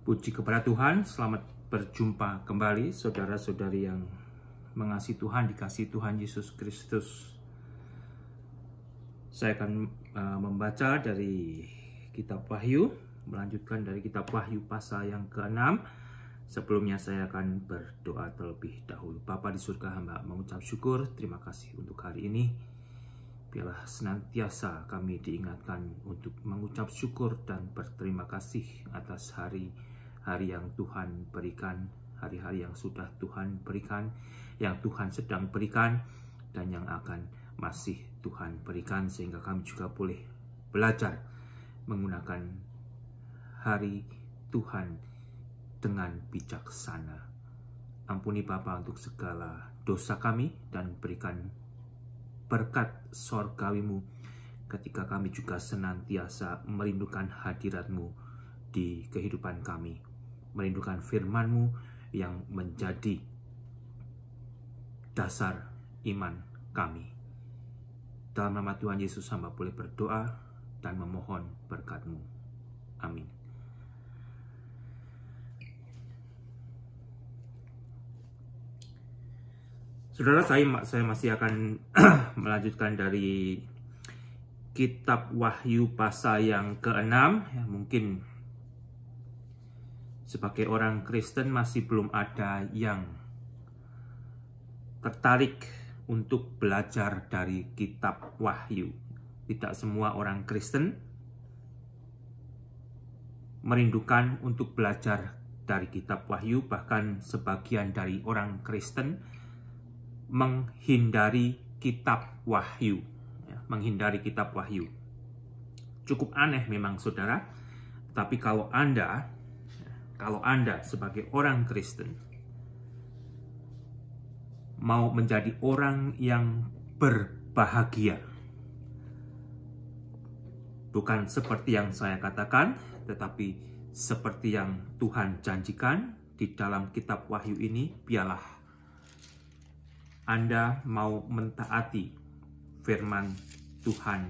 Puji kepada Tuhan, selamat berjumpa kembali saudara-saudari yang mengasihi Tuhan, dikasihi Tuhan Yesus Kristus. Saya akan membaca dari kitab Wahyu, melanjutkan dari kitab Wahyu pasal yang ke-6. Sebelumnya saya akan berdoa terlebih dahulu. Bapa di surga, hamba mengucap syukur, terima kasih untuk hari ini. Biarlah senantiasa kami diingatkan untuk mengucap syukur dan berterima kasih atas hari-hari yang Tuhan berikan, hari-hari yang sudah Tuhan berikan, yang Tuhan sedang berikan, dan yang akan masih Tuhan berikan, sehingga kami juga boleh belajar menggunakan hari Tuhan dengan bijaksana. Ampuni Bapa untuk segala dosa kami dan berikan berkat sorgawimu ketika kami juga senantiasa merindukan hadirat-Mu di kehidupan kami, merindukan firman-Mu yang menjadi dasar iman kami. Dalam nama Tuhan Yesus, hamba boleh berdoa dan memohon berkat-Mu. Amin. Saudara, saya masih akan melanjutkan dari kitab Wahyu pasal yang ke-6. Ya, mungkin sebagai orang Kristen masih belum ada yang tertarik untuk belajar dari kitab Wahyu. Tidak semua orang Kristen merindukan untuk belajar dari kitab Wahyu, bahkan sebagian dari orang Kristen menghindari kitab Wahyu, ya, menghindari kitab Wahyu. Cukup aneh memang saudara, tapi kalau Anda sebagai orang Kristen mau menjadi orang yang berbahagia, bukan seperti yang saya katakan, tetapi seperti yang Tuhan janjikan di dalam kitab Wahyu ini, biarlah Anda mau mentaati firman Tuhan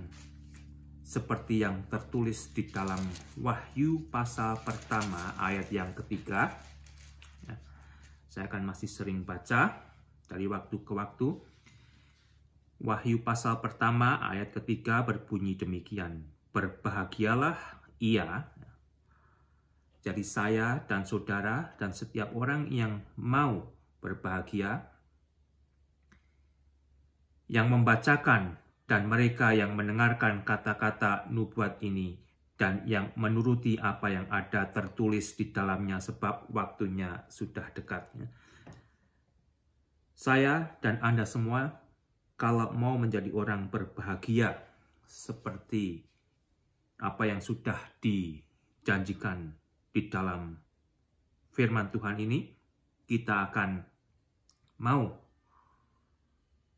seperti yang tertulis di dalam Wahyu pasal pertama ayat yang ketiga. Ya, saya akan masih sering baca dari waktu ke waktu. Wahyu pasal pertama ayat ketiga berbunyi demikian. Berbahagialah ia, jadi saya dan saudara dan setiap orang yang mau berbahagia, yang membacakan dan mereka yang mendengarkan kata-kata nubuat ini dan yang menuruti apa yang ada tertulis di dalamnya, sebab waktunya sudah dekat. Saya dan Anda semua, kalau mau menjadi orang berbahagia seperti apa yang sudah dijanjikan di dalam firman Tuhan ini, kita akan mau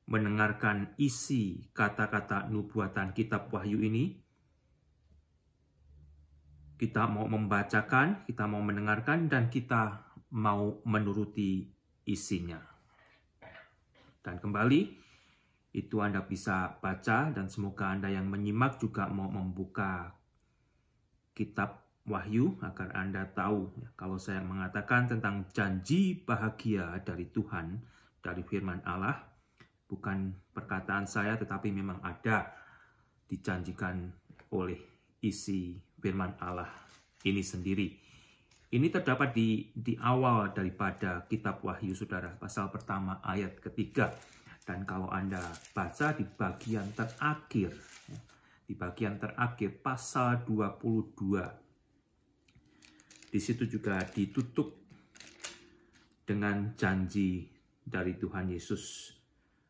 mendengarkan isi kata-kata nubuatan kitab Wahyu ini. Kita mau membacakan, kita mau mendengarkan, dan kita mau menuruti isinya. Dan kembali, itu Anda bisa baca, dan semoga Anda yang menyimak juga mau membuka kitab Wahyu agar Anda tahu, kalau saya mengatakan tentang janji bahagia dari Tuhan, dari firman Allah, bukan perkataan saya, tetapi memang ada dijanjikan oleh isi firman Allah ini sendiri. Ini terdapat di awal daripada kitab Wahyu, saudara, pasal pertama ayat ketiga. Dan kalau Anda baca di bagian terakhir, pasal 22, di situ juga ditutup dengan janji dari Tuhan Yesus.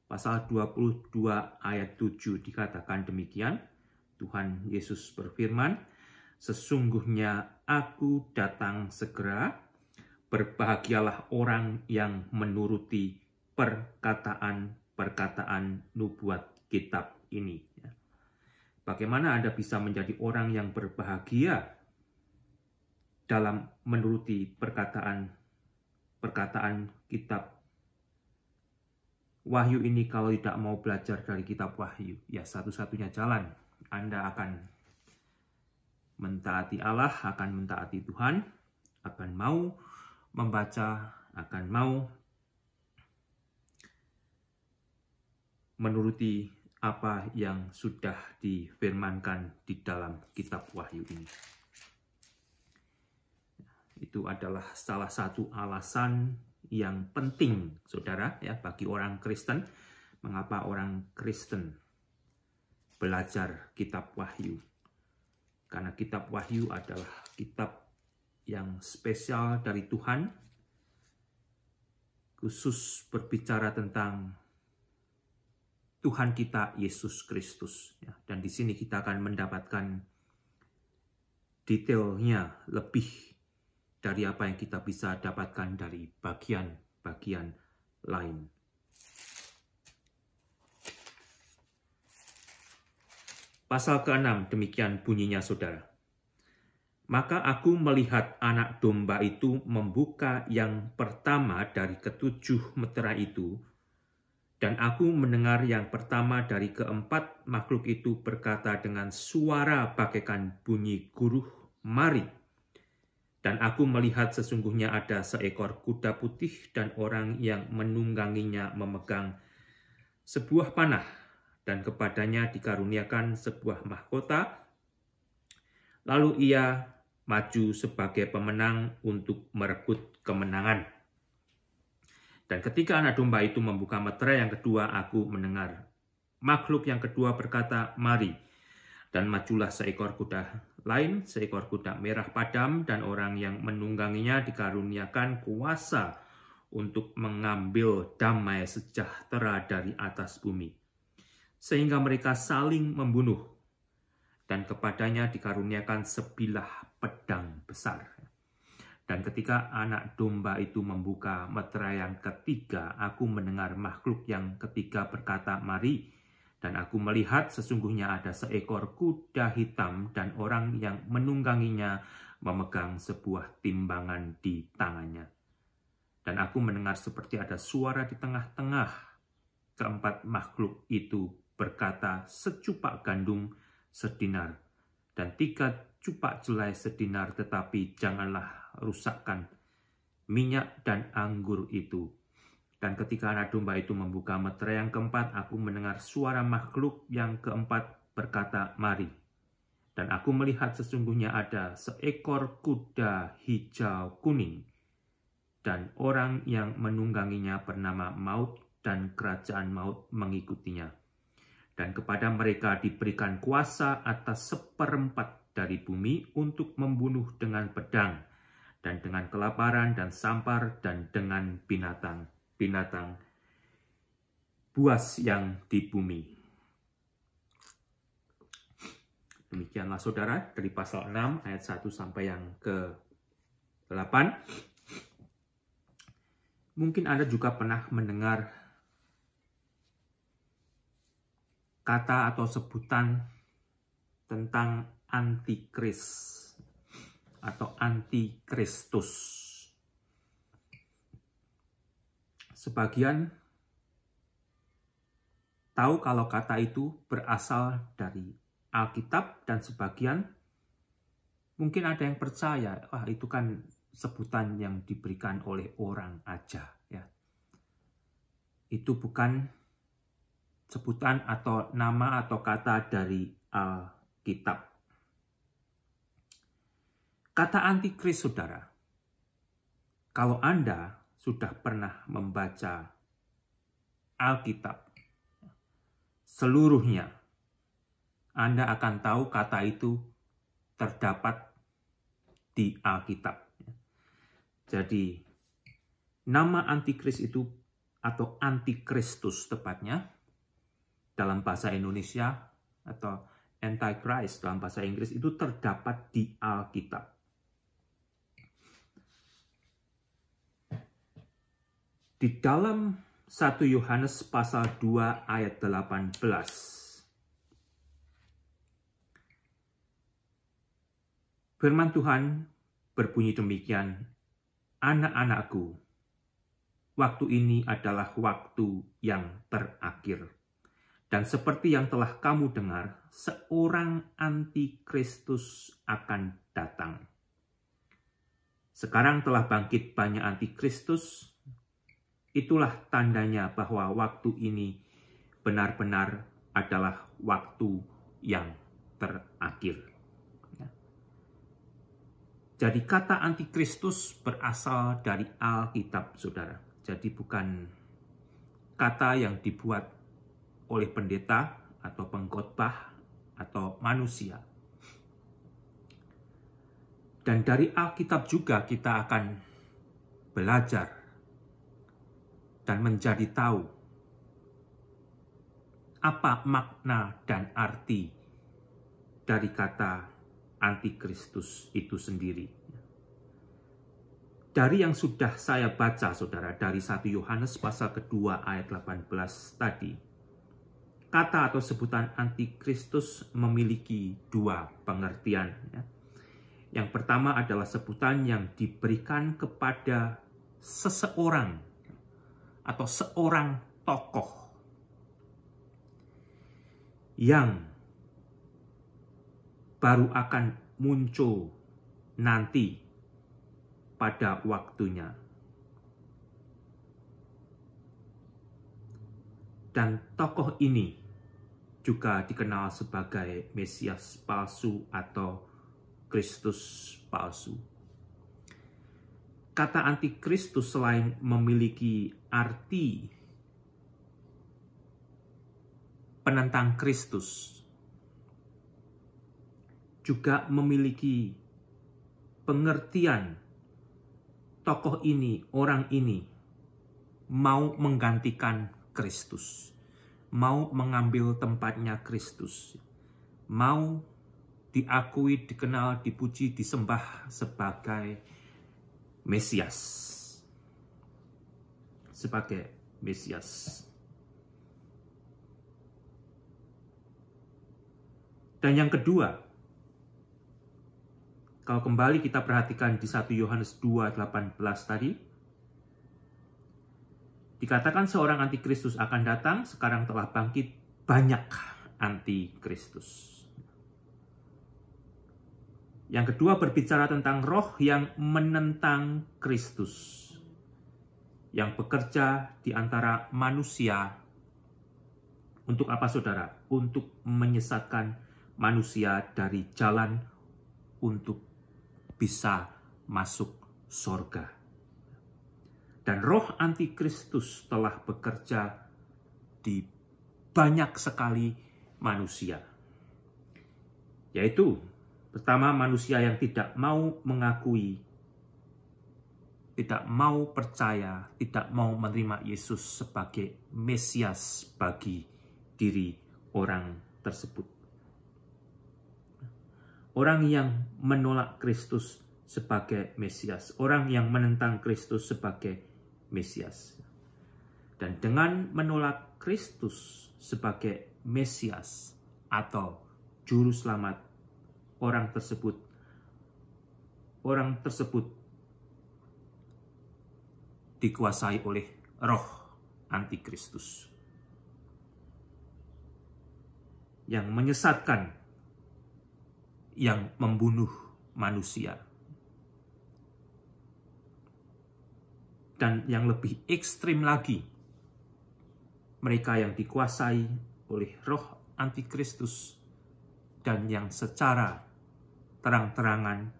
Pasal 22 ayat 7 dikatakan demikian. Tuhan Yesus berfirman, sesungguhnya aku datang segera, berbahagialah orang yang menuruti perkataan-perkataan nubuat kitab ini. Bagaimana Anda bisa menjadi orang yang berbahagia dalam menuruti perkataan kitab Wahyu ini kalau tidak mau belajar dari kitab Wahyu? Ya, satu-satunya jalan Anda akan mentaati Allah, akan mentaati Tuhan, akan mau membaca, akan mau menuruti apa yang sudah difirmankan di dalam kitab Wahyu ini. Itu adalah salah satu alasan yang penting, saudara, ya, bagi orang Kristen. Mengapa orang Kristen belajar kitab Wahyu? Karena kitab Wahyu adalah kitab yang spesial dari Tuhan, khusus berbicara tentang Tuhan kita Yesus Kristus. Ya, dan di sini kita akan mendapatkan detailnya lebih dari apa yang kita bisa dapatkan dari bagian-bagian lain. Pasal ke-6 demikian bunyinya, saudara. Maka aku melihat anak domba itu membuka yang pertama dari ketujuh meterai itu, dan aku mendengar yang pertama dari keempat makhluk itu berkata dengan suara bagaikan bunyi guruh, "Mari." Dan aku melihat sesungguhnya ada seekor kuda putih dan orang yang menungganginya memegang sebuah panah, dan kepadanya dikaruniakan sebuah mahkota. Lalu ia maju sebagai pemenang untuk merebut kemenangan. Dan ketika anak domba itu membuka meterai yang kedua, aku mendengar makhluk yang kedua berkata, "Mari." Dan majulah seekor kuda lain, seekor kuda merah padam, dan orang yang menungganginya dikaruniakan kuasa untuk mengambil damai sejahtera dari atas bumi, sehingga mereka saling membunuh, dan kepadanya dikaruniakan sebilah pedang besar. Dan ketika anak domba itu membuka meterai yang ketiga, aku mendengar makhluk yang ketiga berkata, "Mari." Dan aku melihat sesungguhnya ada seekor kuda hitam dan orang yang menungganginya memegang sebuah timbangan di tangannya. Dan aku mendengar seperti ada suara di tengah-tengah keempat makhluk itu berkata, "Secupak gandum sedinar, dan 3 cupak jelai sedinar, tetapi janganlah rusakkan minyak dan anggur itu." Dan ketika anak domba itu membuka meterai yang keempat, aku mendengar suara makhluk yang keempat berkata, "Mari." Dan aku melihat sesungguhnya ada seekor kuda hijau kuning, dan orang yang menungganginya bernama Maut, dan kerajaan maut mengikutinya. Dan kepada mereka diberikan kuasa atas 1/4 dari bumi untuk membunuh dengan pedang, dan dengan kelaparan dan sampar, dan dengan binatang buas yang di bumi. Demikianlah, saudara, dari pasal 6 ayat 1 sampai yang ke-8. Mungkin Anda juga pernah mendengar kata atau sebutan tentang antikris atau antikristus. Sebagian tahu kalau kata itu berasal dari Alkitab, dan sebagian mungkin ada yang percaya, itu kan sebutan yang diberikan oleh orang aja, ya. Itu bukan sebutan atau nama atau kata dari Alkitab. Kata antikris, saudara, kalau Anda sudah pernah membaca Alkitab seluruhnya, Anda akan tahu kata itu terdapat di Alkitab. Jadi, nama antikris itu, atau antikristus tepatnya, dalam bahasa Indonesia, atau Antichrist dalam bahasa Inggris, itu terdapat di Alkitab. Di dalam 1 Yohanes pasal 2 ayat 18. Firman Tuhan berbunyi demikian, "Anak-anakku, waktu ini adalah waktu yang terakhir. Dan seperti yang telah kamu dengar, seorang antikristus akan datang. Sekarang telah bangkit banyak antikristus. Itulah tandanya bahwa waktu ini benar-benar adalah waktu yang terakhir. Jadi kata antikristus berasal dari Alkitab, saudara. Jadi bukan kata yang dibuat oleh pendeta atau pengkhotbah atau manusia. Dan dari Alkitab juga kita akan belajar dan menjadi tahu apa makna dan arti dari kata antikristus itu sendiri. Dari yang sudah saya baca, saudara, dari 1 Yohanes pasal kedua ayat 18 tadi, kata atau sebutan antikristus memiliki dua pengertian. Yang pertama adalah sebutan yang diberikan kepada seseorang atau seorang tokoh yang baru akan muncul nanti pada waktunya. Dan tokoh ini juga dikenal sebagai Mesias palsu atau Kristus palsu. Kata antikristus selain memiliki arti penentang Kristus, juga memiliki pengertian tokoh ini, orang ini mau menggantikan Kristus, mau mengambil tempatnya Kristus, mau diakui, dikenal, dipuji, disembah sebagai Mesias. Sebagai Mesias. Dan yang kedua, kalau kembali kita perhatikan di 1 Yohanes 2:18 tadi, dikatakan seorang antikristus akan datang, sekarang telah bangkit banyak antikristus. Yang kedua berbicara tentang roh yang menentang Kristus, yang bekerja di antara manusia. Untuk apa, saudara? Untuk menyesatkan manusia dari jalan untuk bisa masuk sorga. Dan roh antikristus telah bekerja di banyak sekali manusia. Yaitu, pertama, manusia yang tidak mau mengakui, tidak mau percaya, tidak mau menerima Yesus sebagai Mesias bagi diri orang tersebut. Orang yang menolak Kristus sebagai Mesias, orang yang menentang Kristus sebagai Mesias. Dan dengan menolak Kristus sebagai Mesias atau Juru Selamat, orang tersebut dikuasai oleh roh antikristus yang menyesatkan, yang membunuh manusia. Dan yang lebih ekstrim lagi, mereka yang dikuasai oleh roh antikristus dan yang secara terang-terangan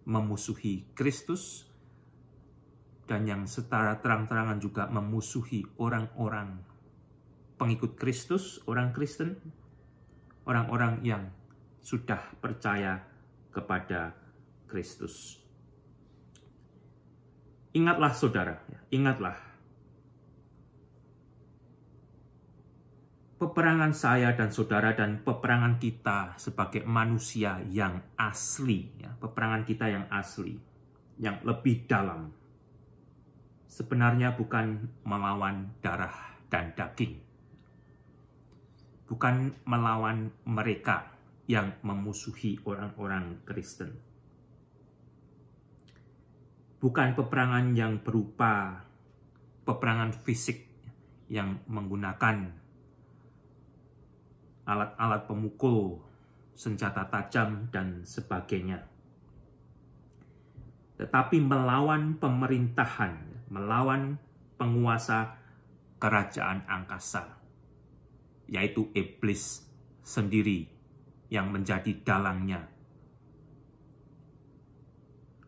memusuhi Kristus, dan yang secara terang-terangan juga memusuhi orang-orang pengikut Kristus, orang Kristen, orang-orang yang sudah percaya kepada Kristus. Ingatlah, saudara, ingatlah. Peperangan saya dan saudara dan peperangan kita sebagai manusia yang asli, peperangan kita yang asli, yang lebih dalam, sebenarnya bukan melawan darah dan daging. Bukan melawan mereka yang memusuhi orang-orang Kristen. Bukan peperangan yang berupa peperangan fisik yang menggunakan alat-alat pemukul, senjata tajam, dan sebagainya. tetapi melawan pemerintahan, melawan penguasa kerajaan angkasa, yaitu iblis sendiri yang menjadi dalangnya.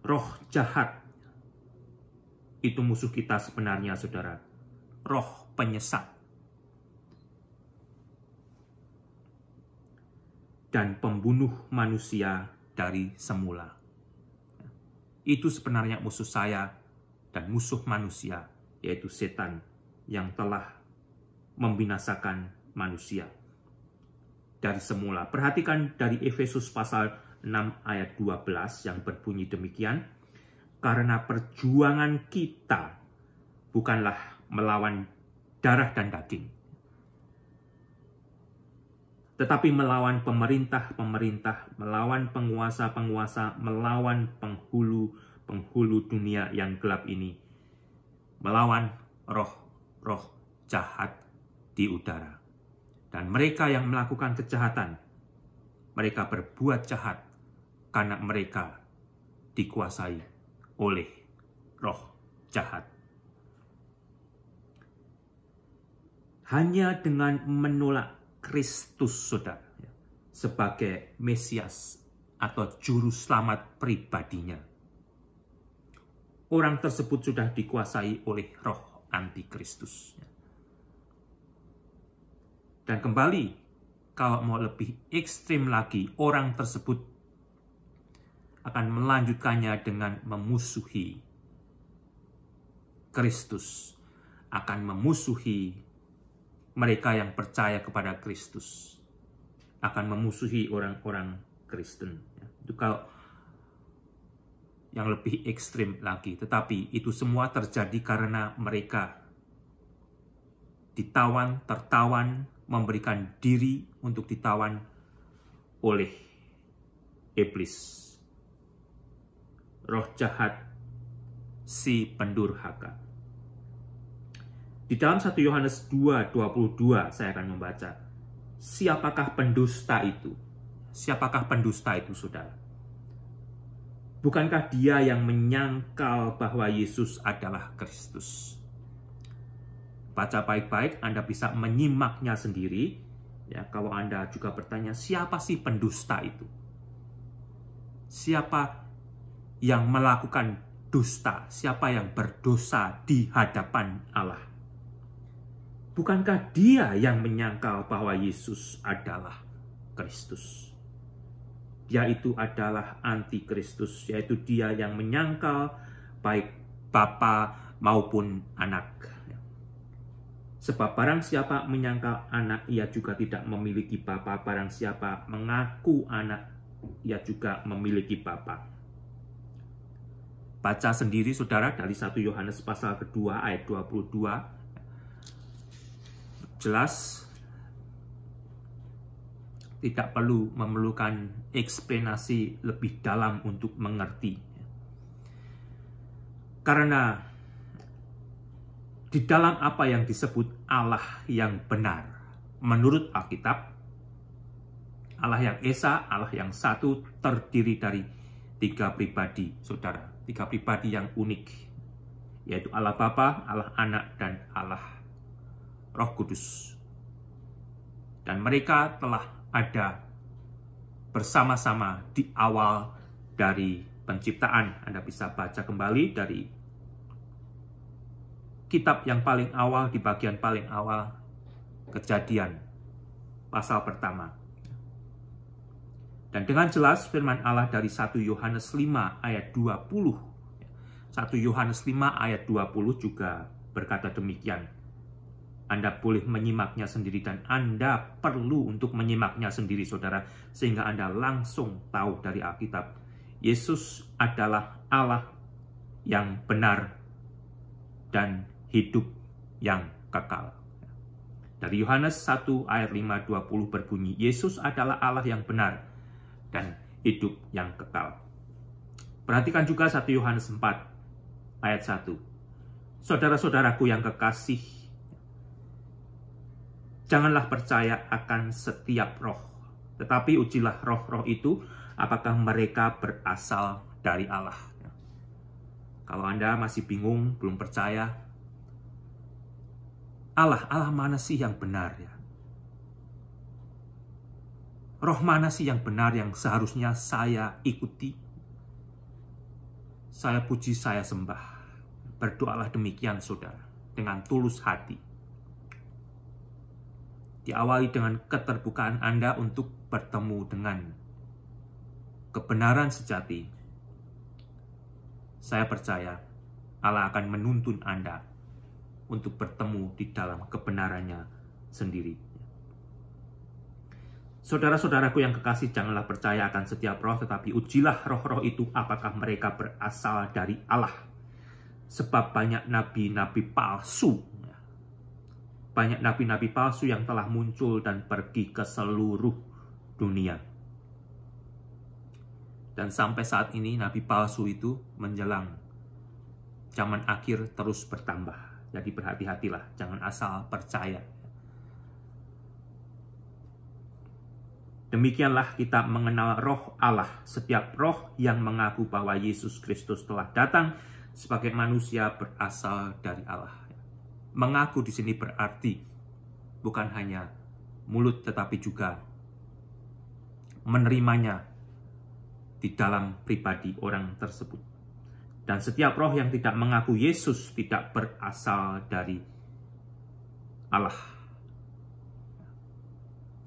Roh jahat itu musuh kita sebenarnya, saudara. Roh penyesat dan pembunuh manusia dari semula. Itu sebenarnya musuh saya dan musuh manusia, yaitu setan yang telah membinasakan manusia dari semula. Perhatikan dari Efesus pasal 6 ayat 12 yang berbunyi demikian, karena perjuangan kita bukanlah melawan darah dan daging, tetapi melawan pemerintah-pemerintah, melawan penguasa-penguasa, melawan penghulu dunia yang gelap ini, melawan roh-roh jahat di udara. Dan mereka yang melakukan kejahatan, mereka berbuat jahat karena mereka dikuasai oleh roh jahat. Hanya dengan menolak Kristus, saudara, sebagai Mesias atau juru selamat pribadinya, orang tersebut sudah dikuasai oleh roh antikristus. Dan kembali, kalau mau lebih ekstrim lagi, orang tersebut akan melanjutkannya dengan memusuhi Kristus, akan memusuhi mereka yang percaya kepada Kristus, akan memusuhi orang-orang Kristen. Itu kalau yang lebih ekstrim lagi. Tetapi itu semua terjadi karena mereka ditawan, tertawan, memberikan diri untuk ditawan oleh iblis, roh jahat, si pendurhaka. Di dalam 1 Yohanes 2:22 saya akan membaca, siapakah pendusta itu? Siapakah pendusta itu, saudara? Bukankah dia yang menyangkal bahwa Yesus adalah Kristus? Baca baik-baik, Anda bisa menyimaknya sendiri. Ya, kalau Anda juga bertanya, siapa sih pendusta itu? Siapa yang melakukan dusta? Siapa yang berdosa di hadapan Allah? Bukankah dia yang menyangkal bahwa Yesus adalah Kristus? Dia itu adalah antikristus, yaitu dia yang menyangkal baik Bapa maupun anak. Sebab barang siapa menyangkal anak, ia juga tidak memiliki Bapa. Barang siapa mengaku anak, ia juga memiliki Bapa. Baca sendiri, saudara, dari 1 Yohanes pasal kedua ayat 22. Jelas, tidak perlu memerlukan eksplanasi lebih dalam untuk mengerti. Karena di dalam apa yang disebut Allah yang benar, menurut Alkitab, Allah yang Esa, Allah yang satu, terdiri dari 3 pribadi, saudara. 3 pribadi yang unik, yaitu Allah Bapa, Allah Anak, dan Allah Roh Kudus. Dan mereka telah ada bersama-sama di awal dari penciptaan. Anda bisa baca kembali dari kitab yang paling awal, di bagian paling awal, Kejadian, pasal pertama. Dan dengan jelas firman Allah dari 1 Yohanes 5 ayat 20. 1 Yohanes 5 ayat 20 juga berkata demikian. Anda boleh menyimaknya sendiri, dan Anda perlu untuk menyimaknya sendiri, saudara, sehingga Anda langsung tahu dari Alkitab, Yesus adalah Allah yang benar dan hidup yang kekal. Dari Yohanes 1 ayat 5-20 berbunyi, Yesus adalah Allah yang benar dan hidup yang kekal. Perhatikan juga 1 Yohanes 4 ayat 1. Saudara-saudaraku yang kekasih, janganlah percaya akan setiap roh, tetapi ujilah roh-roh itu apakah mereka berasal dari Allah. Kalau Anda masih bingung, belum percaya, Allah mana sih yang benar ya? Roh mana sih yang benar yang seharusnya saya ikuti? Saya puji, saya sembah. Berdoalah demikian, saudara, dengan tulus hati. Diawali dengan keterbukaan Anda untuk bertemu dengan kebenaran sejati. Saya percaya Allah akan menuntun Anda untuk bertemu di dalam kebenarannya sendiri. Saudara-saudaraku yang kekasih, janganlah percaya akan setiap roh, tetapi ujilah roh-roh itu apakah mereka berasal dari Allah. Sebab banyak nabi-nabi palsu. Banyak nabi-nabi palsu yang telah muncul dan pergi ke seluruh dunia. Dan sampai saat ini nabi palsu itu menjelang zaman akhir terus bertambah. Jadi berhati-hatilah, jangan asal percaya. Demikianlah kita mengenal roh Allah. Setiap roh yang mengaku bahwa Yesus Kristus telah datang sebagai manusia berasal dari Allah. Mengaku di sini berarti bukan hanya mulut tetapi juga menerimanya di dalam pribadi orang tersebut. Dan setiap roh yang tidak mengaku Yesus tidak berasal dari Allah.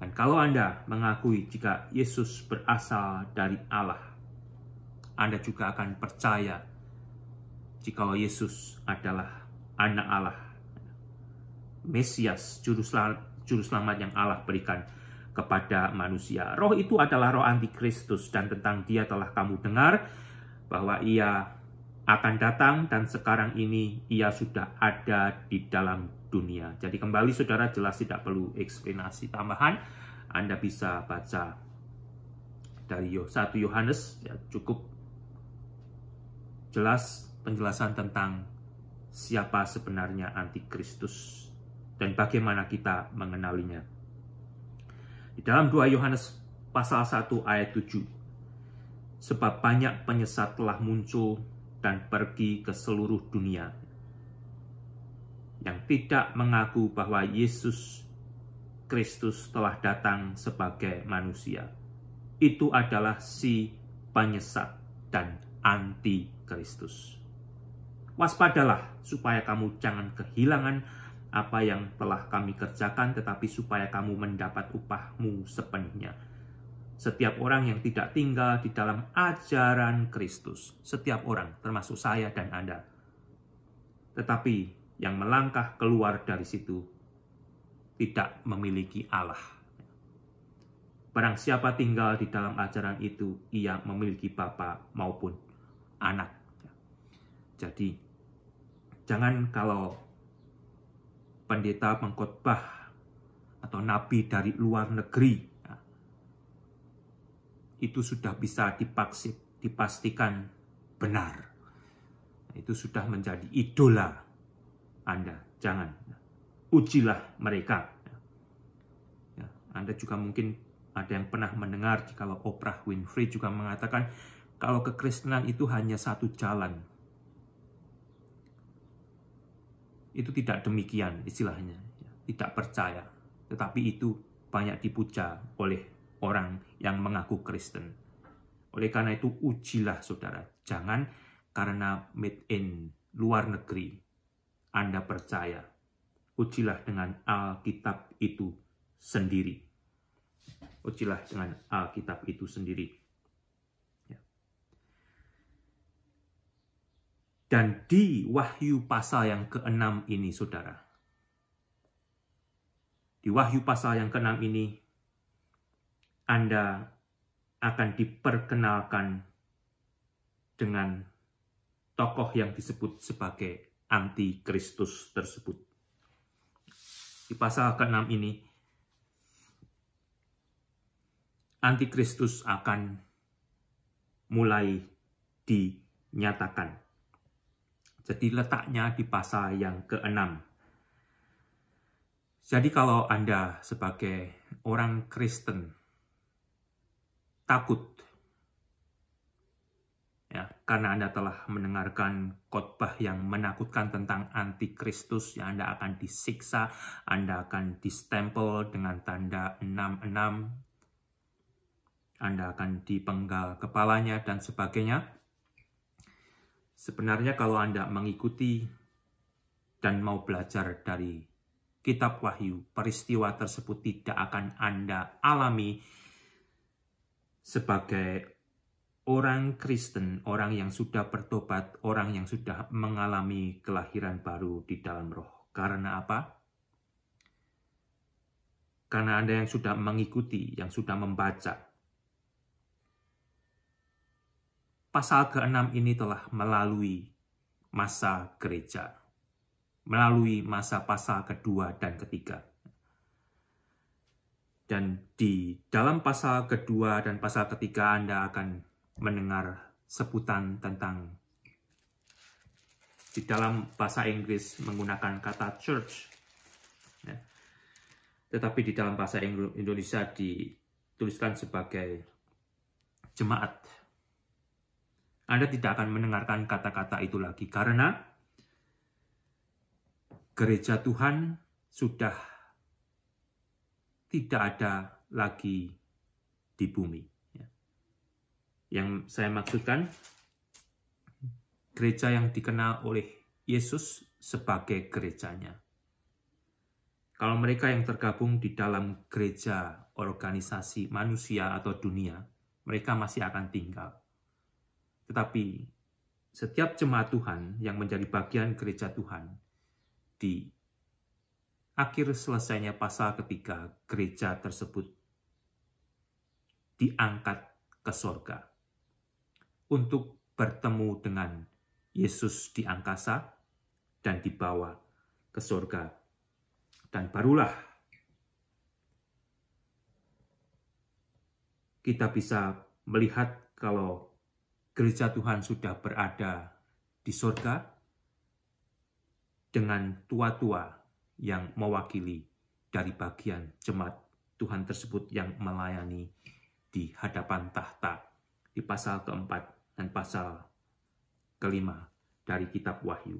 Dan kalau Anda mengakui jika Yesus berasal dari Allah, Anda juga akan percaya jika Yesus adalah anak Allah, Mesias, juru selamat yang Allah berikan kepada manusia. Roh itu adalah roh antikristus, dan tentang dia telah kamu dengar bahwa ia akan datang dan sekarang ini ia sudah ada di dalam dunia. Jadi kembali saudara, jelas tidak perlu eksplanasi tambahan. Anda bisa baca dari 1 Yohanes, ya, cukup jelas penjelasan tentang siapa sebenarnya antikristus dan bagaimana kita mengenalinya. Di dalam 2 Yohanes pasal 1 ayat 7, sebab banyak penyesat telah muncul dan pergi ke seluruh dunia, yang tidak mengaku bahwa Yesus Kristus telah datang sebagai manusia. Itu adalah si penyesat dan anti-Kristus. Waspadalah supaya kamu jangan kehilangan apa yang telah kami kerjakan, tetapi supaya kamu mendapat upahmu sepenuhnya. Setiap orang yang tidak tinggal di dalam ajaran Kristus, setiap orang, termasuk saya dan Anda, tetapi yang melangkah keluar dari situ, tidak memiliki Allah. Barang siapa tinggal di dalam ajaran itu, ia memiliki Bapa maupun anak. Jadi, jangan kalau pendeta pengkhotbah atau nabi dari luar negeri, itu sudah bisa dipastikan benar. Itu sudah menjadi idola Anda. Jangan. Ujilah mereka. Ya, Anda juga mungkin ada yang pernah mendengar kalau Oprah Winfrey juga mengatakan kalau kekristenan itu hanya satu jalan. Itu tidak demikian istilahnya. Tidak percaya. Tetapi itu banyak dipuja oleh orang yang mengaku Kristen. Oleh karena itu, ujilah saudara. Jangan karena made in luar negeri Anda percaya. Ujilah dengan Alkitab itu sendiri. Ujilah dengan Alkitab itu sendiri. Ya. Dan di Wahyu pasal yang ke-6 ini, saudara. Di Wahyu pasal yang ke-6 ini, Anda akan diperkenalkan dengan tokoh yang disebut sebagai antikristus tersebut. Di pasal ke-6 ini, antikristus akan mulai dinyatakan. Jadi letaknya di pasal yang ke-6. Jadi kalau Anda sebagai orang Kristen takut, ya, karena Anda telah mendengarkan khotbah yang menakutkan tentang antikristus, yang Anda akan disiksa, Anda akan distempel dengan tanda 66, Anda akan dipenggal kepalanya, dan sebagainya. Sebenarnya kalau Anda mengikuti dan mau belajar dari Kitab Wahyu, peristiwa tersebut tidak akan Anda alami sebagai orang Kristen, orang yang sudah bertobat, orang yang sudah mengalami kelahiran baru di dalam roh. Karena apa? Karena Anda yang sudah mengikuti, yang sudah membaca. Pasal ke-6 ini telah melalui masa gereja, melalui masa pasal kedua dan ketiga. Dan di dalam pasal kedua dan pasal ketiga Anda akan mendengar sebutan tentang, di dalam bahasa Inggris menggunakan kata church, ya. Tetapi di dalam bahasa Indonesia dituliskan sebagai jemaat. Anda tidak akan mendengarkan kata-kata itu lagi karena gereja Tuhan sudah tidak ada lagi di bumi. Yang saya maksudkan, gereja yang dikenal oleh Yesus sebagai gerejanya. Kalau mereka yang tergabung di dalam gereja, organisasi manusia atau dunia, mereka masih akan tinggal. Tetapi setiap jemaat Tuhan yang menjadi bagian gereja Tuhan, di akhir selesainya pasal ketiga, gereja tersebut diangkat ke sorga untuk bertemu dengan Yesus di angkasa dan dibawa ke sorga. Dan barulah kita bisa melihat kalau gereja Tuhan sudah berada di sorga dengan tua-tua yang mewakili dari bagian jemaat Tuhan tersebut yang melayani di hadapan tahta di pasal keempat dan pasal kelima dari Kitab Wahyu.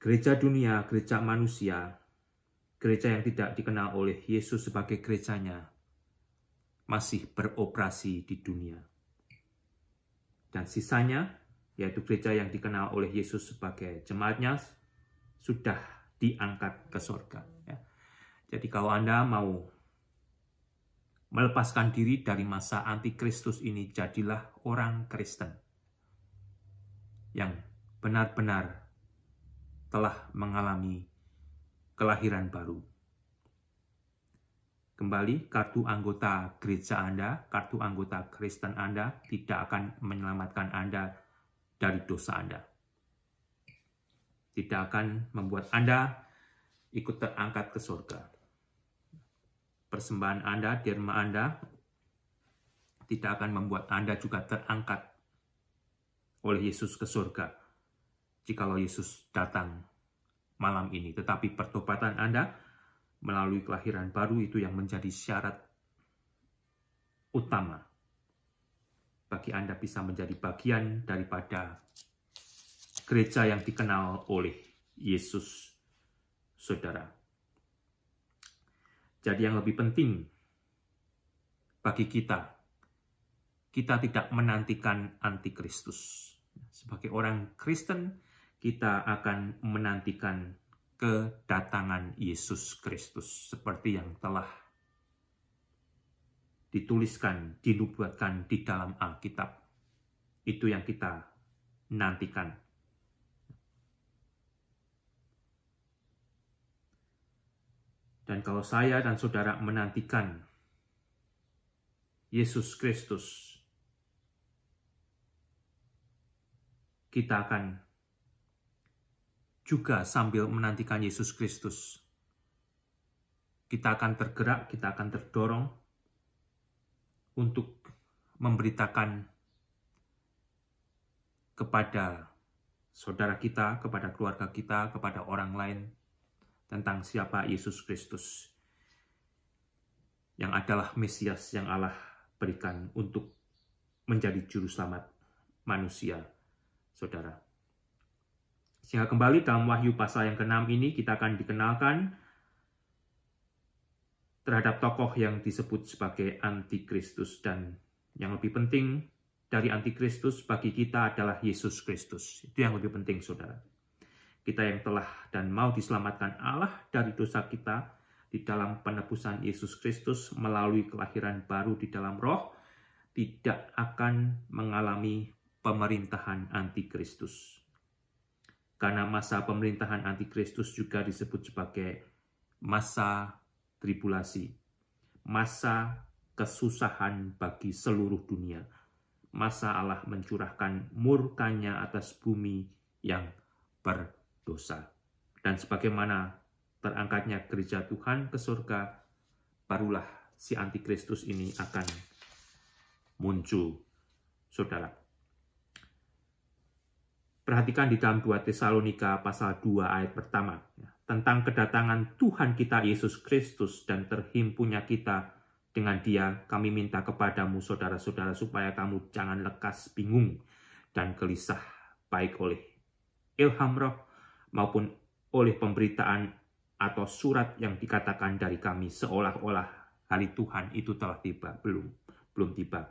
Gereja dunia, gereja manusia, gereja yang tidak dikenal oleh Yesus sebagai gerejanya, masih beroperasi di dunia. Dan sisanya, yaitu gereja yang dikenal oleh Yesus sebagai jemaatnya, sudah diangkat ke surga. Ya. Jadi kalau Anda mau melepaskan diri dari masa antikristus ini, jadilah orang Kristen yang benar-benar telah mengalami kelahiran baru. Kembali, kartu anggota gereja Anda, kartu anggota Kristen Anda tidak akan menyelamatkan Anda dari dosa Anda. Tidak akan membuat Anda ikut terangkat ke surga. Persembahan Anda, derma Anda, tidak akan membuat Anda juga terangkat oleh Yesus ke surga jikalau Yesus datang malam ini. Tetapi pertobatan Anda melalui kelahiran baru itu yang menjadi syarat utama bagi Anda bisa menjadi bagian daripada gereja yang dikenal oleh Yesus, saudara. Jadi yang lebih penting bagi kita tidak menantikan antikristus. Sebagai orang Kristen, kita akan menantikan kedatangan Yesus Kristus seperti yang telah dituliskan, dinubuatkan di dalam Alkitab. Itu yang kita nantikan. Dan kalau saya dan saudara menantikan Yesus Kristus, kita akan juga sambil menantikan Yesus Kristus, kita akan tergerak, kita akan terdorong untuk memberitakan kepada saudara kita, kepada keluarga kita, kepada orang lain tentang siapa Yesus Kristus. yang adalah Mesias yang Allah berikan untuk menjadi juru selamat manusia, saudara. Sehingga kembali dalam Wahyu pasal yang ke-6 ini kita akan dikenalkan terhadap tokoh yang disebut sebagai antikristus, dan yang lebih penting dari antikristus bagi kita adalah Yesus Kristus. Itu yang lebih penting, saudara. Kita yang telah dan mau diselamatkan Allah dari dosa kita di dalam penebusan Yesus Kristus melalui kelahiran baru di dalam Roh, tidak akan mengalami pemerintahan antikristus. Karena masa pemerintahan antikristus juga disebut sebagai masa tribulasi, masa kesusahan bagi seluruh dunia, masa Allah mencurahkan murkanya atas bumi yang berdosa. Dan sebagaimana terangkatnya gereja Tuhan ke surga, barulah si antikristus ini akan muncul, saudara. Perhatikan di dalam 2 Tesalonika pasal 2 ayat pertama, tentang kedatangan Tuhan kita Yesus Kristus dan terhimpunnya kita dengan Dia, kami minta kepadamu saudara-saudara supaya kamu jangan lekas bingung dan gelisah, baik oleh ilham Roh maupun oleh pemberitaan atau surat yang dikatakan dari kami seolah-olah hari Tuhan itu telah tiba. Belum tiba.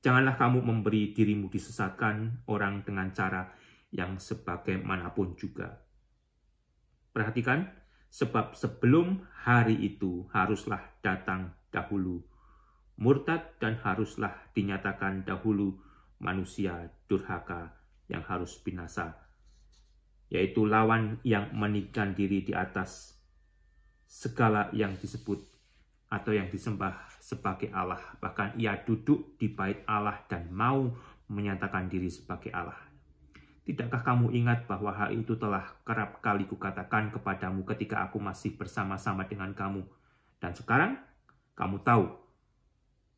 Janganlah kamu memberi dirimu disesatkan orang dengan cara yang sebagaimanapun juga. Perhatikan, sebab sebelum hari itu haruslah datang dahulu murtad dan haruslah dinyatakan dahulu manusia durhaka yang harus binasa, yaitu lawan yang meninggikan diri di atas segala yang disebut atau yang disembah sebagai Allah. Bahkan ia duduk di bait Allah dan mau menyatakan diri sebagai Allah. Tidakkah kamu ingat bahwa hal itu telah kerap kali kukatakan kepadamu ketika aku masih bersama-sama dengan kamu? Dan sekarang kamu tahu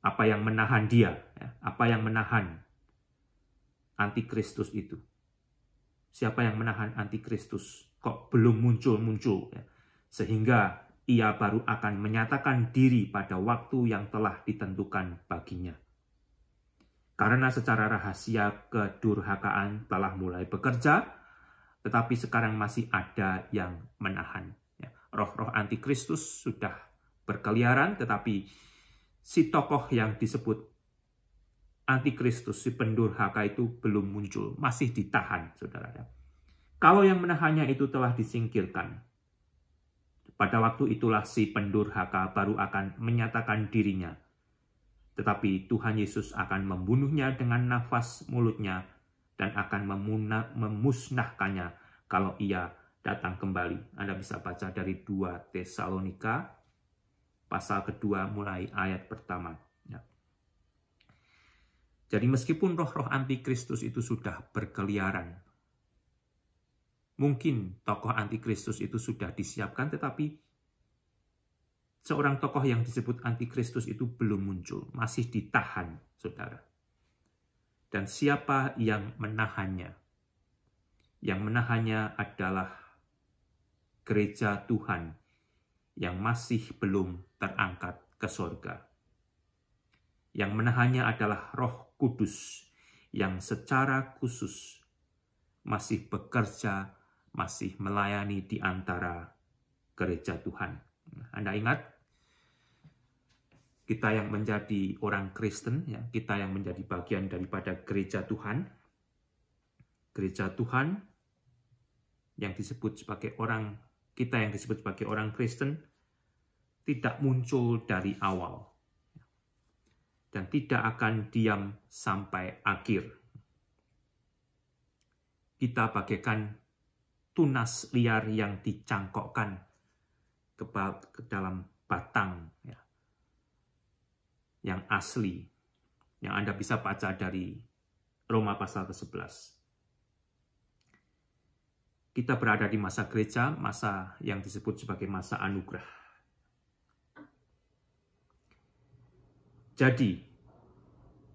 apa yang menahan dia, apa yang menahan antikristus itu. Siapa yang menahan antikristus? Kok belum muncul-muncul? Sehingga ia baru akan menyatakan diri pada waktu yang telah ditentukan baginya. Karena secara rahasia kedurhakaan telah mulai bekerja, tetapi sekarang masih ada yang menahan. Roh-roh antikristus sudah berkeliaran, tetapi si tokoh yang disebut antikristus, si pendurhaka itu belum muncul, masih ditahan, saudara. Kalau yang menahannya itu telah disingkirkan, pada waktu itulah si pendurhaka baru akan menyatakan dirinya. Tetapi Tuhan Yesus akan membunuhnya dengan nafas mulutnya dan akan memusnahkannya kalau ia datang kembali. Anda bisa baca dari 2 Tesalonika pasal kedua mulai ayat pertama. Jadi meskipun roh-roh antikristus itu sudah berkeliaran, mungkin tokoh antikristus itu sudah disiapkan, tetapi seorang tokoh yang disebut antikristus itu belum muncul, masih ditahan, saudara. Dan siapa yang menahannya? Yang menahannya adalah gereja Tuhan yang masih belum terangkat ke surga. Yang menahannya adalah Roh Kudus yang secara khusus masih bekerja, masih melayani di antara gereja Tuhan. Anda ingat, kita yang menjadi orang Kristen, kita yang menjadi bagian daripada gereja Tuhan yang disebut sebagai orang, kita yang disebut sebagai orang Kristen, tidak muncul dari awal dan tidak akan diam sampai akhir. Kita bagaikan tunas liar yang dicangkokkan ke dalam batang yang asli, yang Anda bisa baca dari Roma pasal ke-11. Kita berada di masa gereja, masa yang disebut sebagai masa anugerah. Jadi,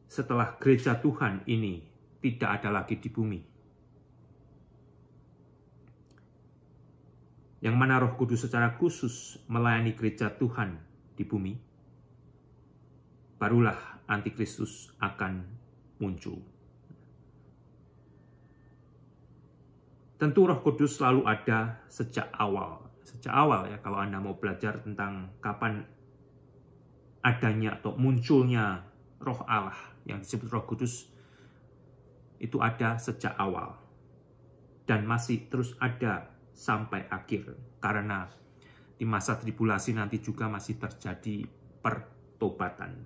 setelah gereja Tuhan ini tidak ada lagi di bumi, yang mana Roh Kudus secara khusus melayani gereja Tuhan di bumi, barulah antikristus akan muncul. Tentu Roh Kudus selalu ada sejak awal. Sejak awal ya, kalau Anda mau belajar tentang kapan adanya atau munculnya Roh Allah yang disebut Roh Kudus, itu ada sejak awal. Dan masih terus ada sampai akhir. Karena di masa tribulasi nanti juga masih terjadi pertobatan.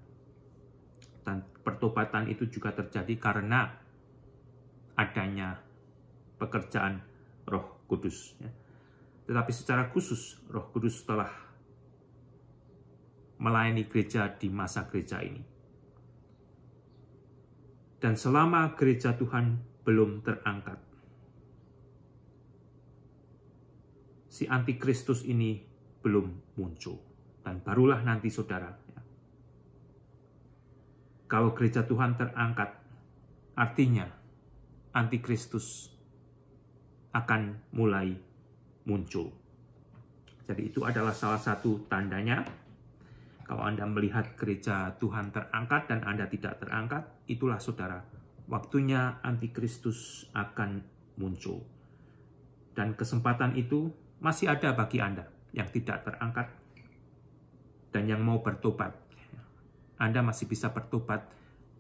Dan pertobatan itu juga terjadi karena adanya pekerjaan Roh Kudus. Tetapi secara khusus, Roh Kudus telah melayani gereja di masa gereja ini. Dan selama gereja Tuhan belum terangkat, si antikristus ini belum muncul. Dan barulah nanti saudara, kalau gereja Tuhan terangkat, artinya antikristus akan mulai muncul. Jadi itu adalah salah satu tandanya. Kalau Anda melihat gereja Tuhan terangkat dan Anda tidak terangkat, itulah saudara, waktunya antikristus akan muncul. Dan kesempatan itu masih ada bagi Anda yang tidak terangkat dan yang mau bertobat. Anda masih bisa bertobat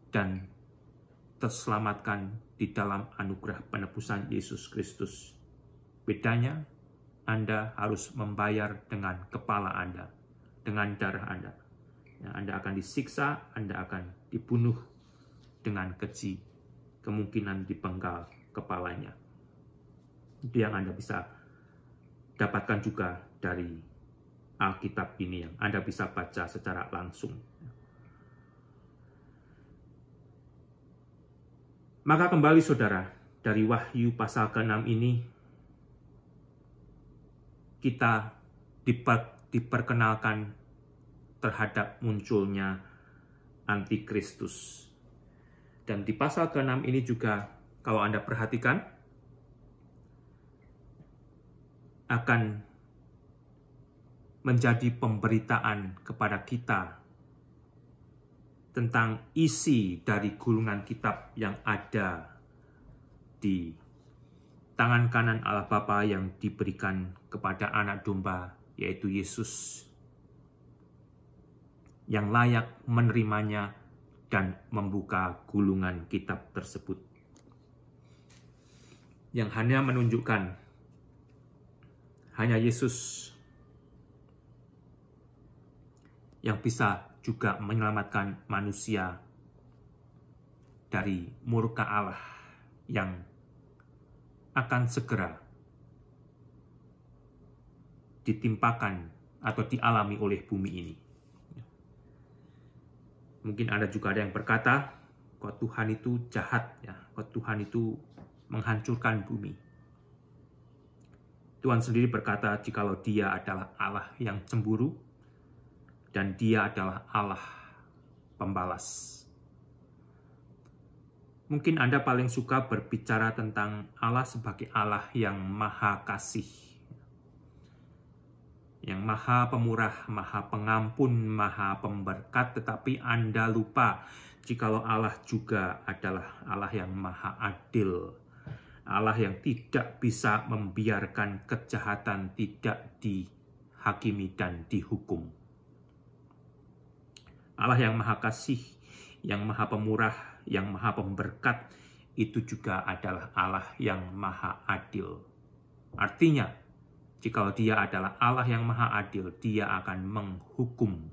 dan terselamatkan di dalam anugerah penebusan Yesus Kristus. Bedanya, Anda harus membayar dengan kepala Anda, dengan darah Anda. Anda akan disiksa, Anda akan dibunuh dengan keji, kemungkinan dipenggal kepalanya. Itu yang Anda bisa dapatkan juga dari Alkitab ini yang Anda bisa baca secara langsung. Maka kembali saudara, dari Wahyu pasal ke-6 ini, kita diperkenalkan terhadap munculnya antikristus. Dan di pasal ke-6 ini juga, kalau Anda perhatikan, akan menjadi pemberitaan kepada kita tentang isi dari gulungan kitab yang ada di tangan kanan Allah Bapa yang diberikan kepada anak domba, yaitu Yesus, yang layak menerimanya dan membuka gulungan kitab tersebut. Yang hanya menunjukkan hanya Yesus yang bisa juga menyelamatkan manusia dari murka Allah yang akan segera ditimpakan atau dialami oleh bumi ini. Mungkin Anda juga ada yang berkata, kok Tuhan itu jahat, ya, kok Tuhan itu menghancurkan bumi. Tuhan sendiri berkata, jikalau Dia adalah Allah yang cemburu, dan Dia adalah Allah pembalas. Mungkin Anda paling suka berbicara tentang Allah sebagai Allah yang maha kasih, yang maha pemurah, maha pengampun, maha pemberkat, tetapi Anda lupa jikalau Allah juga adalah Allah yang maha adil, Allah yang tidak bisa membiarkan kejahatan tidak dihakimi dan dihukum. Allah yang maha kasih, yang maha pemurah, yang maha pemberkat, itu juga adalah Allah yang maha adil. Artinya, jikalau Dia adalah Allah yang maha adil, Dia akan menghukum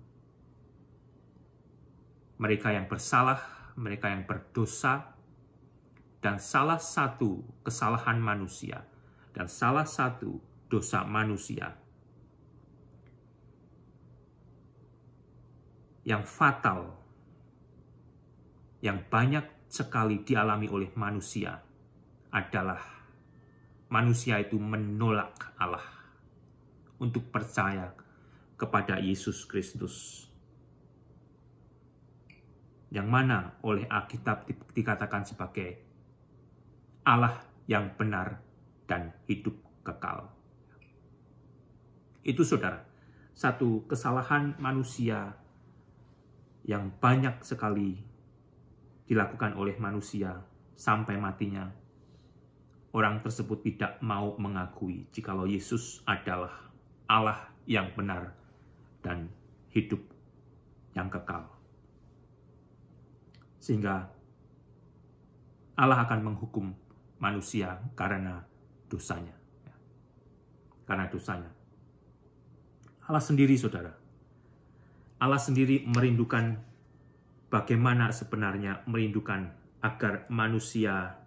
mereka yang bersalah, mereka yang berdosa, dan salah satu kesalahan manusia, dan salah satu dosa manusia yang fatal, yang banyak sekali dialami oleh manusia, adalah manusia itu menolak Allah untuk percaya kepada Yesus Kristus. Yang mana oleh Alkitab dikatakan sebagai Allah yang benar dan hidup kekal. Itu saudara, satu kesalahan manusia yang banyak sekali dilakukan oleh manusia sampai matinya. Orang tersebut tidak mau mengakui jikalau Yesus adalah Allah yang benar dan hidup yang kekal. Sehingga Allah akan menghukum manusia karena dosanya. Karena dosanya. Allah sendiri, saudara. Allah sendiri merindukan bagaimana sebenarnya merindukan agar manusia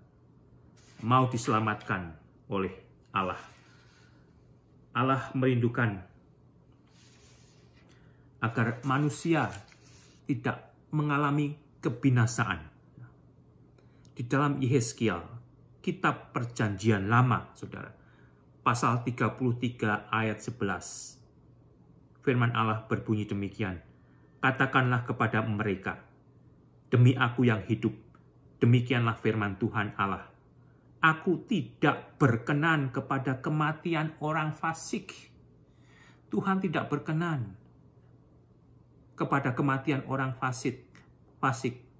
mau diselamatkan oleh Allah. Allah merindukan agar manusia tidak mengalami kebinasaan. Di dalam Yehezkiel, kitab Perjanjian Lama, saudara, pasal 33 ayat 11, firman Allah berbunyi demikian, katakanlah kepada mereka, demi aku yang hidup, demikianlah firman Tuhan Allah, aku tidak berkenan kepada kematian orang fasik. Tuhan tidak berkenan kepada kematian orang fasik,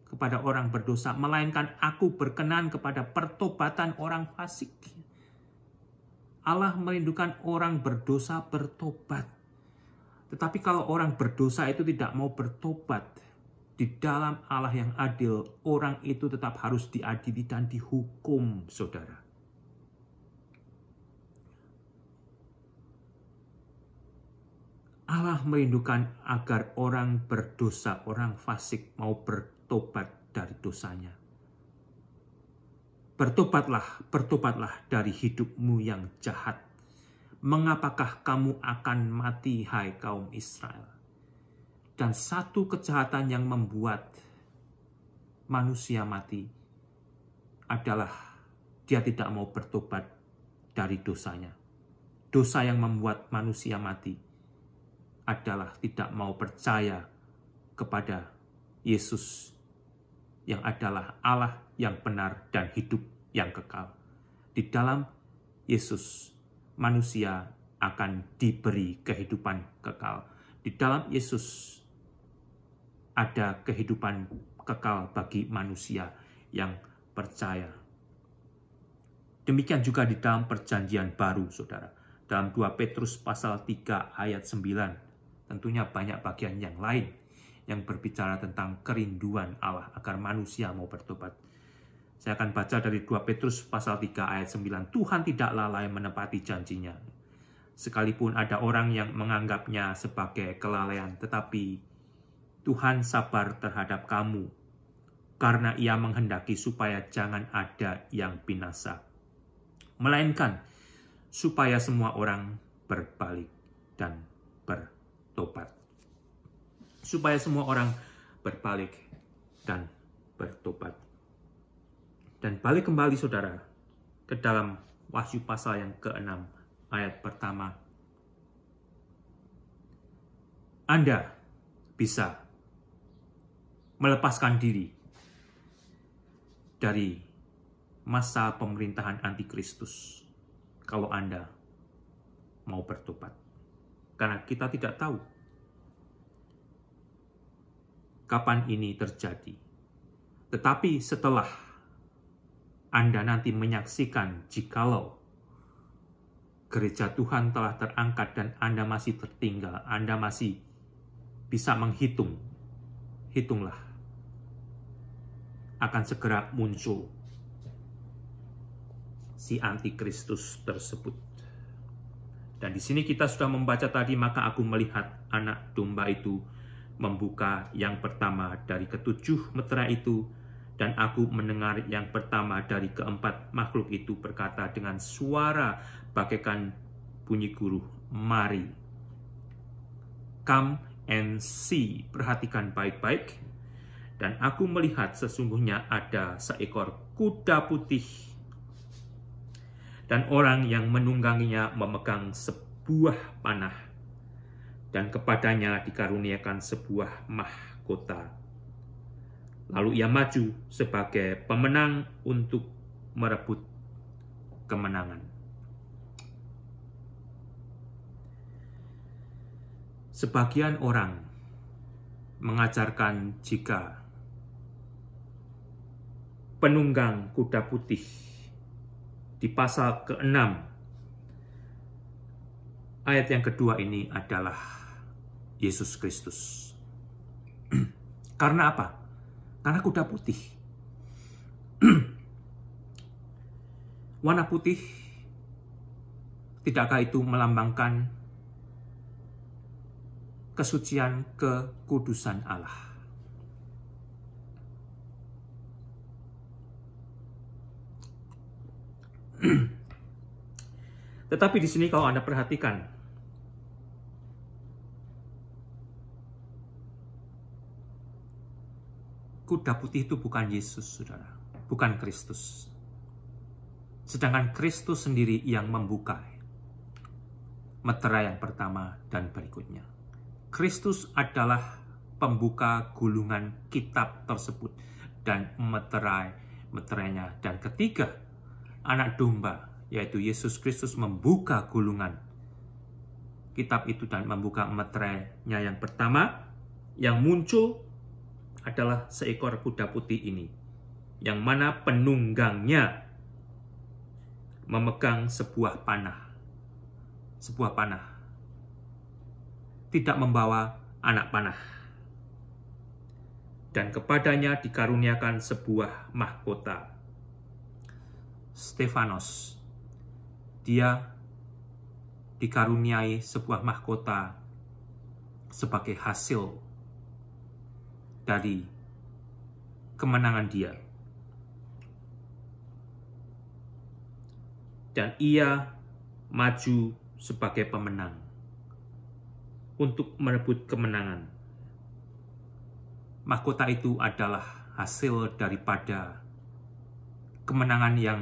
kepada orang berdosa, melainkan aku berkenan kepada pertobatan orang fasik. Allah merindukan orang berdosa bertobat. Tetapi kalau orang berdosa itu tidak mau bertobat, di dalam Allah yang adil, orang itu tetap harus diadili dan dihukum, saudara. Allah merindukan agar orang berdosa, orang fasik mau bertobat dari dosanya. Bertobatlah dari hidupmu yang jahat. Mengapakah kamu akan mati, hai kaum Israel? Dan satu kejahatan yang membuat manusia mati adalah dia tidak mau bertobat dari dosanya. Dosa yang membuat manusia mati adalah tidak mau percaya kepada Yesus yang adalah Allah yang benar dan hidup yang kekal. Di dalam Yesus, manusia akan diberi kehidupan kekal. Di dalam Yesus ada kehidupan kekal bagi manusia yang percaya. Demikian juga di dalam perjanjian baru, saudara. Dalam 2 Petrus pasal 3 ayat 9, tentunya banyak bagian yang lain yang berbicara tentang kerinduan Allah agar manusia mau bertobat. Saya akan baca dari 2 Petrus pasal 3 ayat 9. Tuhan tidak lalai menepati janjinya. Sekalipun ada orang yang menganggapnya sebagai kelalaian, tetapi Tuhan sabar terhadap kamu, karena Ia menghendaki supaya jangan ada yang binasa, melainkan supaya semua orang berbalik dan bertobat. Supaya semua orang berbalik dan bertobat. Dan balik kembali, saudara, ke dalam Wahyu pasal yang ke-6 ayat pertama. Anda bisa melepaskan diri dari masa pemerintahan antikristus kalau Anda mau bertobat. Karena kita tidak tahu kapan ini terjadi. Tetapi setelah Anda nanti menyaksikan jikalau gereja Tuhan telah terangkat dan Anda masih tertinggal, Anda masih bisa menghitung, hitunglah, akan segera muncul si antikristus tersebut. Dan di sini kita sudah membaca tadi, maka aku melihat anak domba itu membuka yang pertama dari ketujuh metera itu, dan aku mendengar yang pertama dari keempat makhluk itu berkata dengan suara bagaikan bunyi guruh, mari, come and see, perhatikan baik-baik. Dan aku melihat sesungguhnya ada seekor kuda putih, dan orang yang menungganginya memegang sebuah panah, dan kepadanya dikaruniakan sebuah mahkota. Lalu ia maju sebagai pemenang untuk merebut kemenangan. Sebagian orang mengajarkan jika penunggang kuda putih di pasal ke-6 ayat yang kedua ini adalah Yesus Kristus. Karena apa? Karena kuda putih. Warna putih, tidakkah itu melambangkan kesucian, kekudusan Allah? Tetapi di sini kalau Anda perhatikan, kuda putih itu bukan Yesus, saudara, bukan Kristus. Sedangkan Kristus sendiri yang membuka meterai yang pertama dan berikutnya. Kristus adalah pembuka gulungan kitab tersebut dan meterainya. Dan ketiga, anak domba, yaitu Yesus Kristus membuka gulungan kitab itu dan membuka meterainya yang pertama, yang muncul adalah seekor kuda putih ini, yang mana penunggangnya memegang sebuah panah. Sebuah panah. Tidak membawa anak panah. Dan kepadanya dikaruniakan sebuah mahkota. Stefanos, dia dikaruniai sebuah mahkota sebagai hasil dari kemenangan dia. Dan ia maju sebagai pemenang untuk merebut kemenangan. Mahkota itu adalah hasil daripada kemenangan yang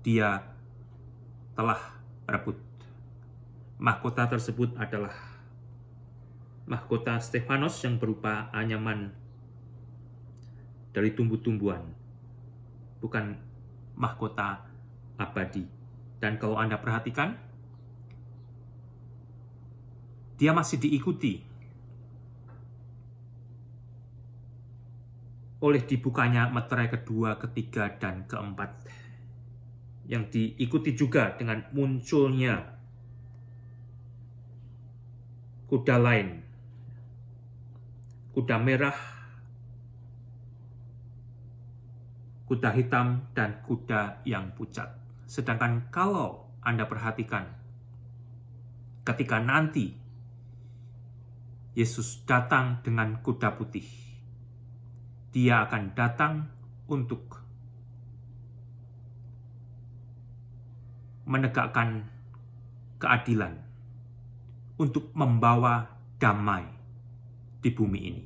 dia telah rebut. Mahkota tersebut adalah mahkota Stefanos yang berupa anyaman dari tumbuh-tumbuhan, bukan mahkota abadi. Dan kalau Anda perhatikan, dia masih diikuti oleh dibukanya meterai kedua, ketiga, dan keempat. Yang diikuti juga dengan munculnya kuda lain, kuda merah, kuda hitam, dan kuda yang pucat. Sedangkan kalau Anda perhatikan, ketika nanti Yesus datang dengan kuda putih, dia akan datang untuk menegakkan keadilan, untuk membawa damai di bumi ini.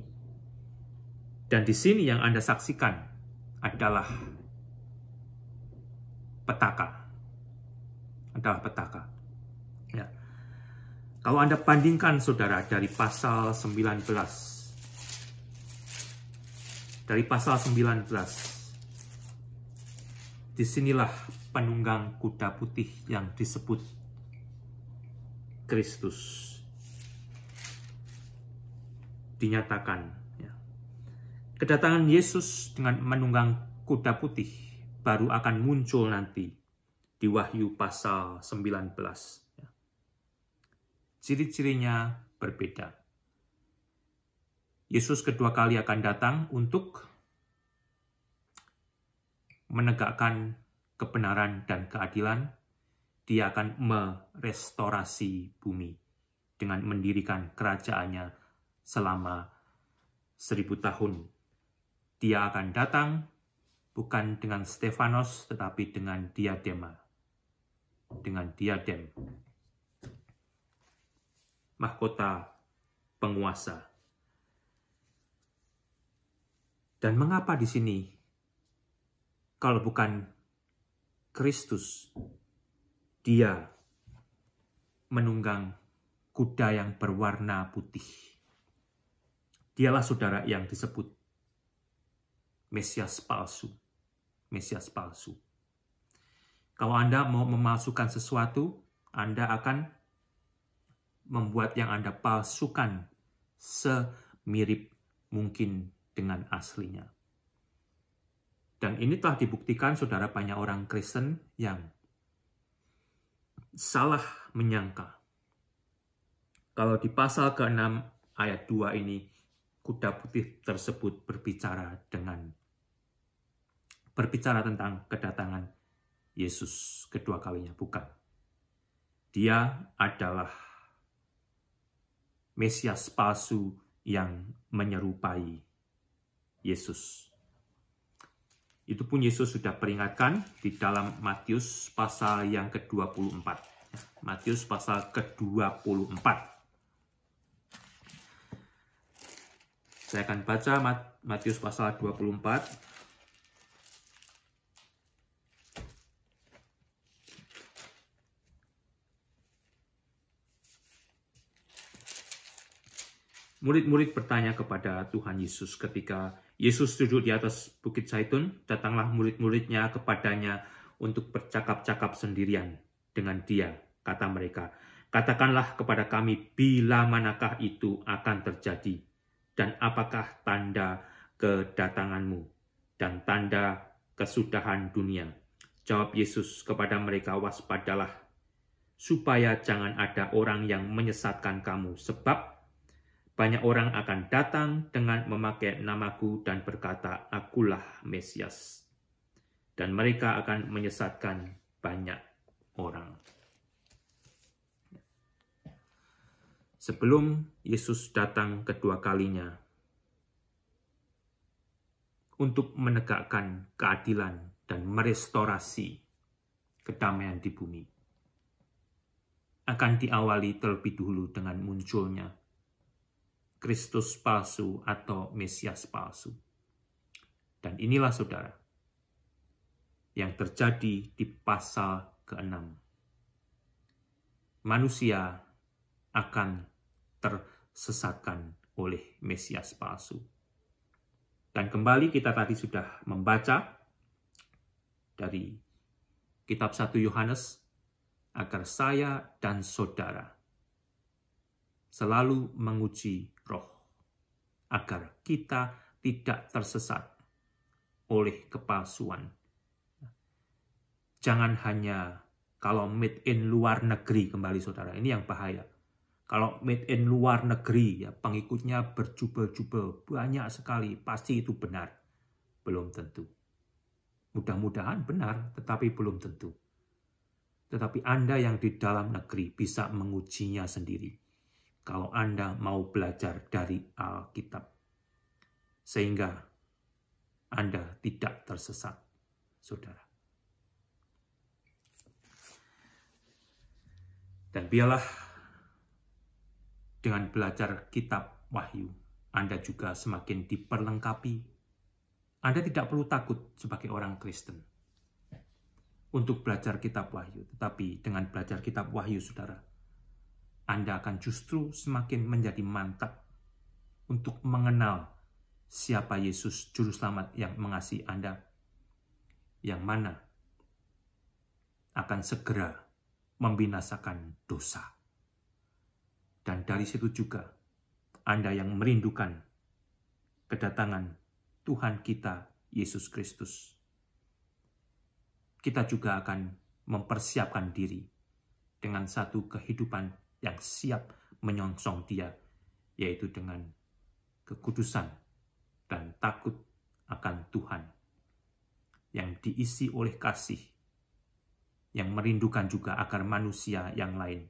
Dan di sini yang Anda saksikan adalah petaka. Ya. Kalau Anda bandingkan, saudara, dari pasal 19. Dari pasal 19. Disinilah penunggang kuda putih yang disebut Kristus dinyatakan. Ya. Kedatangan Yesus dengan menunggang kuda putih baru akan muncul nanti di Wahyu pasal 19. Ciri-cirinya berbeda. Yesus kedua kali akan datang untuk menegakkan kebenaran dan keadilan. Dia akan merestorasi bumi dengan mendirikan kerajaannya selama 1000 tahun. Dia akan datang bukan dengan Stefanos, tetapi dengan diadema. Dengan diadem. Mahkota penguasa. Dan mengapa di sini, kalau bukan Kristus, dia menunggang kuda yang berwarna putih? Dialah, saudara, yang disebut Mesias palsu. Mesias palsu. Kalau Anda mau memalsukan sesuatu, Anda akan membuat yang Anda palsukan semirip mungkin dengan aslinya. Dan ini telah dibuktikan, saudara, banyak orang Kristen yang salah menyangka kalau di pasal ke-6 ayat 2 ini, kuda putih tersebut berbicara tentang kedatangan Yesus kedua kalinya. Bukan. Dia adalah Mesias palsu yang menyerupai Yesus. Itu pun Yesus sudah peringatkan di dalam Matius pasal yang ke-24. Matius pasal ke-24. Saya akan baca Matius pasal 24. Murid-murid bertanya kepada Tuhan Yesus ketika Yesus duduk di atas Bukit Zaitun. Datanglah murid-muridnya kepadanya untuk bercakap-cakap sendirian dengan dia. Kata mereka, katakanlah kepada kami bila manakah itu akan terjadi, dan apakah tanda kedatanganmu dan tanda kesudahan dunia. Jawab Yesus kepada mereka, waspadalah, supaya jangan ada orang yang menyesatkan kamu, sebab banyak orang akan datang dengan memakai namaku dan berkata, akulah Mesias. Dan mereka akan menyesatkan banyak orang. Sebelum Yesus datang kedua kalinya untuk menegakkan keadilan dan merestorasi kedamaian di bumi, akan diawali terlebih dulu dengan munculnya Kristus palsu atau Mesias palsu. Dan inilah, saudara, yang terjadi di pasal ke-6. Manusia akan tersesatkan oleh Mesias palsu. Dan kembali kita tadi sudah membaca dari kitab 1 Yohanes, agar saya dan saudara selalu menguji roh, agar kita tidak tersesat oleh kepalsuan. Jangan hanya kalau made in luar negeri, kembali saudara, ini yang bahaya. Kalau made in luar negeri, ya pengikutnya berjubel-jubel, banyak sekali, pasti itu benar. Belum tentu. Mudah-mudahan benar, tetapi belum tentu. Tetapi Anda yang di dalam negeri bisa mengujinya sendiri. Kalau Anda mau belajar dari Alkitab, sehingga Anda tidak tersesat, saudara. Dan biarlah dengan belajar kitab Wahyu, Anda juga semakin diperlengkapi. Anda tidak perlu takut sebagai orang Kristen untuk belajar kitab Wahyu, tetapi dengan belajar kitab Wahyu, saudara, Anda akan justru semakin menjadi mantap untuk mengenal siapa Yesus Juru Selamat yang mengasihi Anda, yang mana akan segera membinasakan dosa. Dan dari situ juga Anda yang merindukan kedatangan Tuhan kita Yesus Kristus, kita juga akan mempersiapkan diri dengan satu kehidupan yang siap menyongsong Dia, yaitu dengan kekudusan dan takut akan Tuhan, yang diisi oleh kasih, yang merindukan juga agar manusia yang lain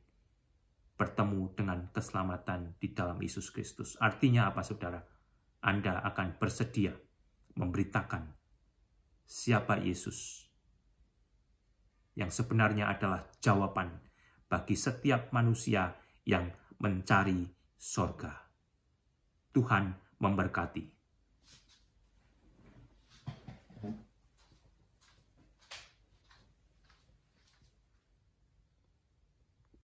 bertemu dengan keselamatan di dalam Yesus Kristus. Artinya apa, saudara? Anda akan bersedia memberitakan siapa Yesus, yang sebenarnya adalah jawaban bagi setiap manusia yang mencari sorga. Tuhan memberkati.